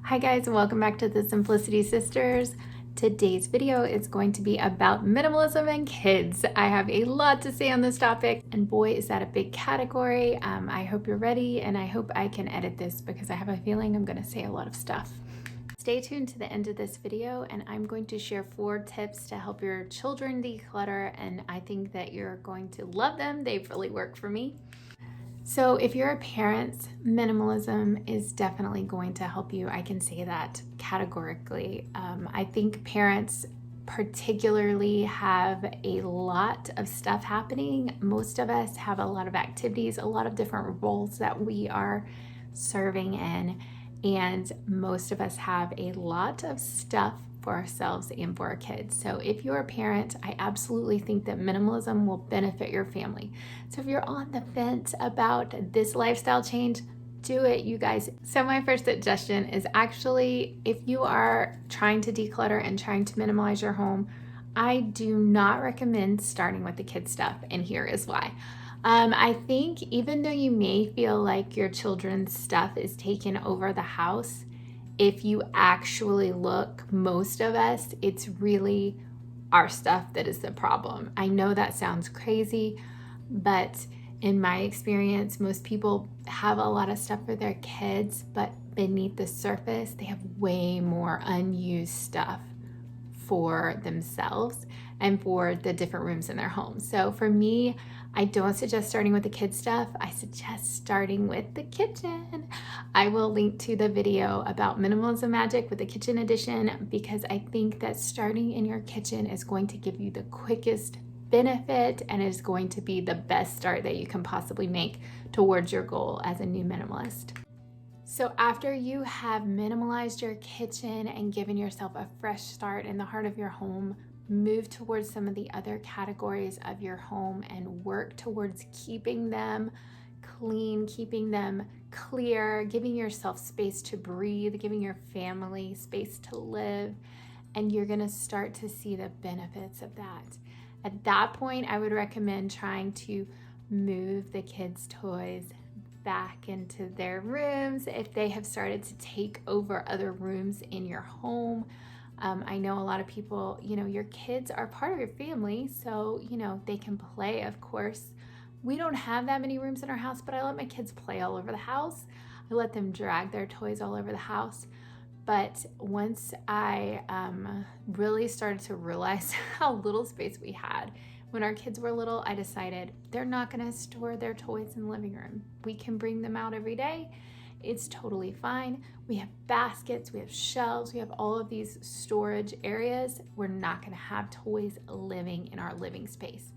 Hi guys, welcome back to the Simplicity Sisters. Today's video is going to be about minimalism and kids. I have a lot to say on this topic, and boy, is that a big category. I hope you're ready, and I hope I can edit this because I have a feeling I'm going to say a lot of stuff. Stay tuned to the end of this video, and I'm going to share 4 tips to help your children declutter, and I think that you're going to love them. They've really worked for me. So if you're a parent, minimalism is definitely going to help you. I can say that categorically. I think parents particularly have a lot of stuff happening. Most of us have a lot of activities, a lot of different roles that we are serving in, and most of us have a lot of stuff for ourselves and for our kids. So if you're a parent, I absolutely think that minimalism will benefit your family. So if you're on the fence about this lifestyle change, do it, you guys. So my first suggestion is actually, if you are trying to declutter and trying to minimize your home, I do not recommend starting with the kids stuff, and here is why. I think even though you may feel like your children's stuff is taken over the house, if you actually look, most of us, it's really our stuff that is the problem. I know that sounds crazy, but in my experience, most people have a lot of stuff for their kids, but beneath the surface, they have way more unused stuff for themselves and for the different rooms in their home. So for me, I don't suggest starting with the kids stuff. I suggest starting with the kitchen. I will link to the video about minimalism magic with the kitchen edition because I think that starting in your kitchen is going to give you the quickest benefit and is going to be the best start that you can possibly make towards your goal as a new minimalist. So after you have minimalized your kitchen and given yourself a fresh start in the heart of your home, move towards some of the other categories of your home and work towards keeping them clean, keeping them clear, giving yourself space to breathe, giving your family space to live, and you're going to start to see the benefits of that. At that point, I would recommend trying to move the kids' toys back into their rooms if they have started to take over other rooms in your home. I know a lot of people, your kids are part of your family, so, they can play, of course. We don't have that many rooms in our house, but I let my kids play all over the house. I let them drag their toys all over the house. But once I really started to realize how little space we had, when our kids were little, I decided they're not going to store their toys in the living room. We can bring them out every day. It's totally fine. We have baskets, we have shelves, we have all of these storage areas. We're not going to have toys living in our living space.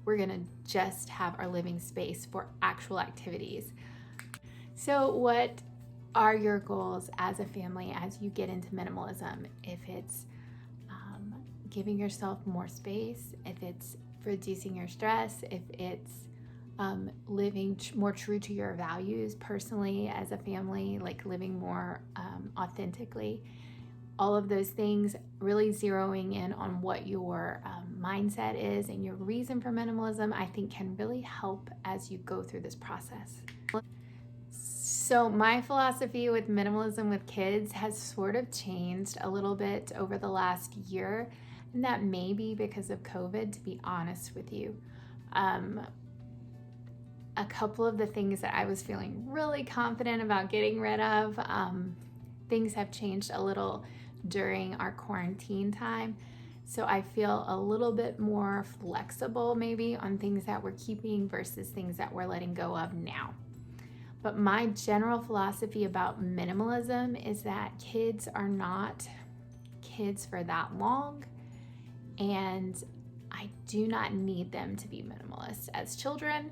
We're going to just have our living space for actual activities. So what are your goals as a family as you get into minimalism? If it's giving yourself more space, if it's reducing your stress, if it's living more true to your values personally as a family, like living more authentically, all of those things, really zeroing in on what your mindset is and your reason for minimalism, I think can really help as you go through this process. So my philosophy with minimalism with kids has sort of changed a little bit over the last year, and that may be because of COVID, to be honest with you. A couple of the things that I was feeling really confident about getting rid of, things have changed a little during our quarantine time. So I feel a little bit more flexible maybe on things that we're keeping versus things that we're letting go of now. But my general philosophy about minimalism is that kids are not kids for that long, and I do not need them to be minimalist as children.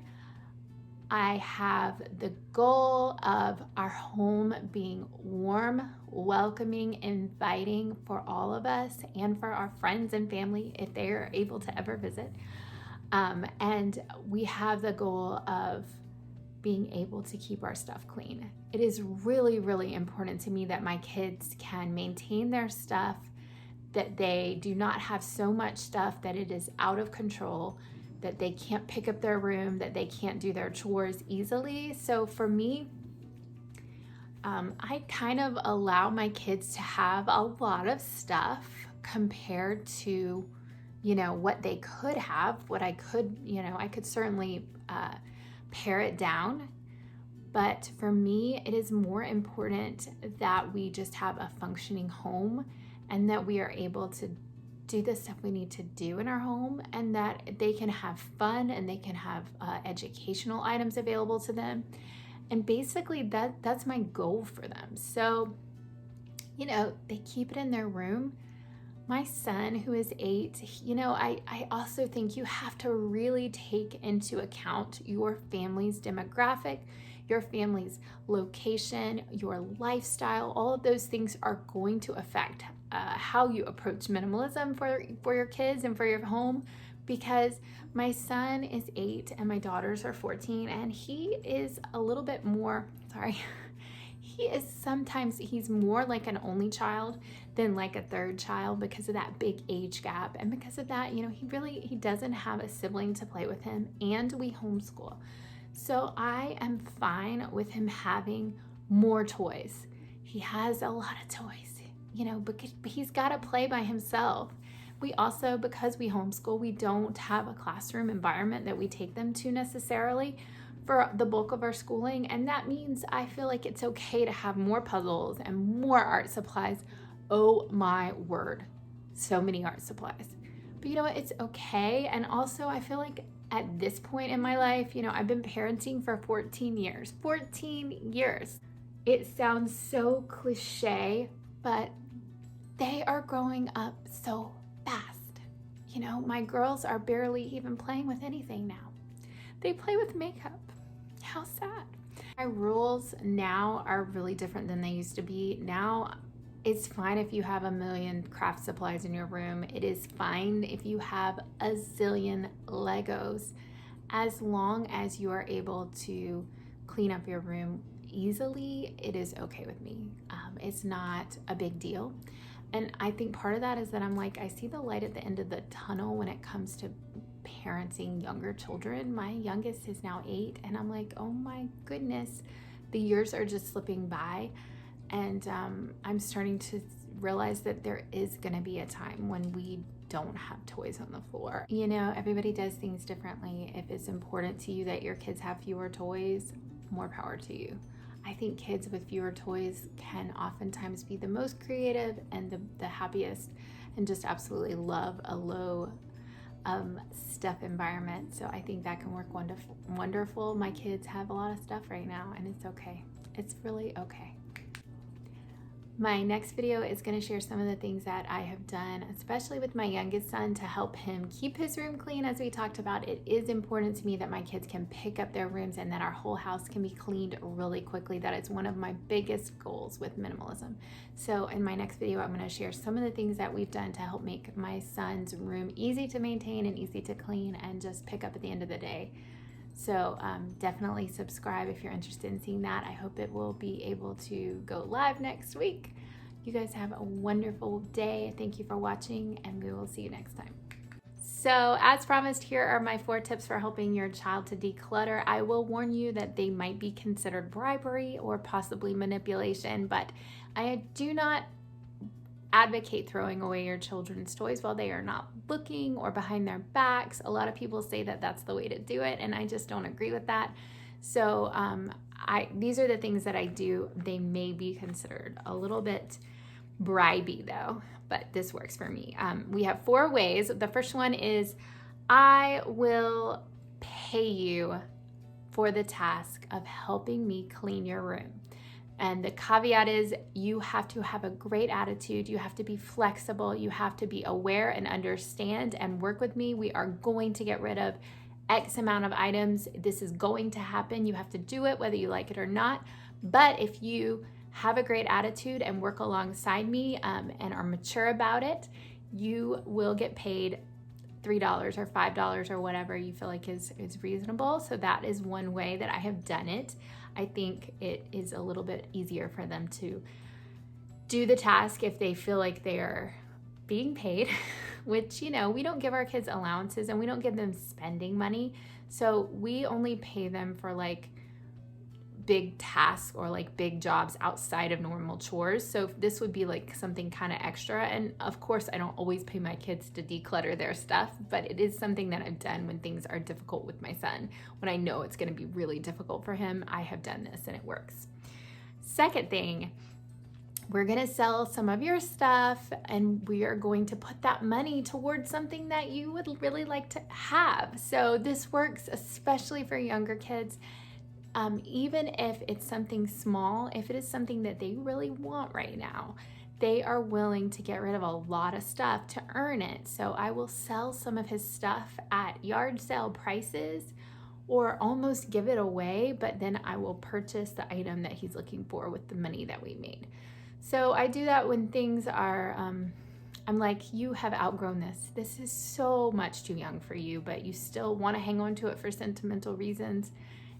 I have the goal of our home being warm, welcoming, inviting for all of us and for our friends and family if they are able to ever visit. And we have the goal of being able to keep our stuff clean. It is really, really important to me that my kids can maintain their stuff, that they do not have so much stuff that it is out of control, that they can't pick up their room, that they can't do their chores easily. So for me, I kind of allow my kids to have a lot of stuff compared to, what they could have, what I could, I could certainly pare it down. But for me, it is more important that we just have a functioning home and that we are able to do the stuff we need to do in our home, and that they can have fun and they can have educational items available to them. And basically that's my goal for them. So, they keep it in their room. My son, who is 8, I also think you have to really take into account your family's demographic, your family's location, your lifestyle. All of those things are going to affect how you approach minimalism for your kids and for your home. Because my son is 8 and my daughters are 14, and he is a little bit more, he's more like an only child than like a third child because of that big age gap. And because of that, he doesn't have a sibling to play with him, and we homeschool. So I am fine with him having more toys. He has a lot of toys, but he's got to play by himself. We also, because we homeschool, we don't have a classroom environment that we take them to necessarily for the bulk of our schooling. And that means I feel like it's okay to have more puzzles and more art supplies. Oh my word, so many art supplies. But you know what? It's okay. And also I feel like at this point in my life, I've been parenting for 14 years. 14 years. It sounds so cliche, but they are growing up so fast. My girls are barely even playing with anything now. They play with makeup. How sad. My rules now are really different than they used to be. Now, it's fine if you have a million craft supplies in your room. It is fine if you have a zillion Legos, as long as you are able to clean up your room easily. It is okay with me. It's not a big deal. And I think part of that is that I'm like, I see the light at the end of the tunnel when it comes to parenting younger children. My youngest is now 8, and I'm like, oh my goodness, the years are just slipping by. And I'm starting to realize that there is going to be a time when we don't have toys on the floor. Everybody does things differently. If it's important to you that your kids have fewer toys, more power to you. I think kids with fewer toys can oftentimes be the most creative and the happiest, and just absolutely love a low stuff environment. So I think that can work wonderful. My kids have a lot of stuff right now, and it's okay. It's really okay. My next video is going to share some of the things that I have done, especially with my youngest son, to help him keep his room clean. As we talked about, it is important to me that my kids can pick up their rooms and that our whole house can be cleaned really quickly. That is one of my biggest goals with minimalism. So in my next video, I'm going to share some of the things that we've done to help make my son's room easy to maintain and easy to clean and just pick up at the end of the day. So definitely subscribe if you're interested in seeing that. I hope it will be able to go live next week. You guys have a wonderful day. Thank you for watching, and we will see you next time. So as promised, here are my 4 tips for helping your child to declutter. I will warn you that they might be considered bribery or possibly manipulation, but I do not advocate throwing away your children's toys while they are not looking or behind their backs. A lot of people say that that's the way to do it, and I just don't agree with that. So these are the things that I do. They may be considered a little bit bribey though, but this works for me. We have 4 ways. The first one is I will pay you for the task of helping me clean your room. And the caveat is you have to have a great attitude. You have to be flexible. You have to be aware and understand and work with me. We are going to get rid of X amount of items. This is going to happen. You have to do it whether you like it or not. But if you have a great attitude and work alongside me and are mature about it, you will get paid $3 or $5 or whatever you feel like is reasonable. So that is one way that I have done it. I think it is a little bit easier for them to do the task if they feel like they are being paid, which, we don't give our kids allowances and we don't give them spending money. So we only pay them for like big tasks or like big jobs outside of normal chores. So this would be like something kind of extra. And of course, I don't always pay my kids to declutter their stuff, but it is something that I've done when things are difficult with my son. When I know it's going to be really difficult for him, I have done this and it works. Second thing, we're going to sell some of your stuff and we are going to put that money towards something that you would really like to have. So this works especially for younger kids. Even if it's something small, if it is something that they really want right now, they are willing to get rid of a lot of stuff to earn it. So I will sell some of his stuff at yard sale prices or almost give it away, but then I will purchase the item that he's looking for with the money that we made. So I do that when things are, I'm like, you have outgrown this. This is so much too young for you, but you still want to hang on to it for sentimental reasons.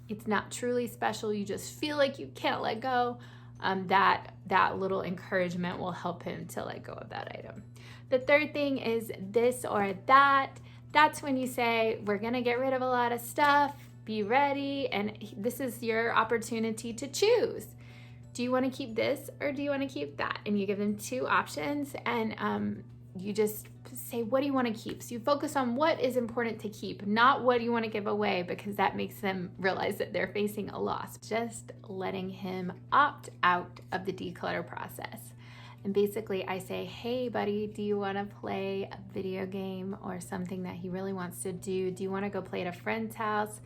It's not truly special. You just feel like you can't let go. That little encouragement will help him to let go of that item. The third thing is this or that. That's when you say, we're going to get rid of a lot of stuff. Be ready. And this is your opportunity to choose. Do you want to keep this or do you want to keep that? And you give them two options and you just say, what do you want to keep? So you focus on what is important to keep, not what you want to give away, because that makes them realize that they're facing a loss. Just letting him opt out of the declutter process. And basically I say, hey buddy, do you want to play a video game or something that he really wants to do? Do you want to go play at a friend's house?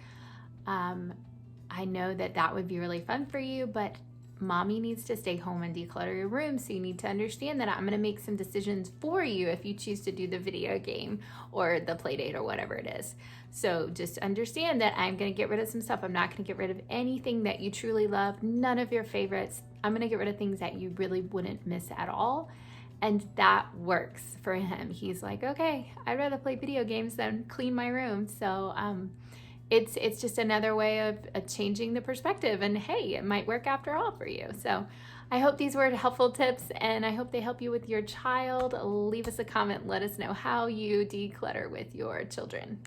I know that would be really fun for you, but mommy needs to stay home and declutter your room, so you need to understand that I'm going to make some decisions for you if you choose to do the video game or the play date or whatever it is. So just understand that I'm going to get rid of some stuff. I'm not going to get rid of anything that you truly love, none of your favorites. I'm going to get rid of things that you really wouldn't miss at all. And that works for him. He's like, okay, I'd rather play video games than clean my room. So it's just another way of changing the perspective, and hey, it might work after all for you. So I hope these were helpful tips and I hope they help you with your child. Leave us a comment. Let us know how you declutter with your children.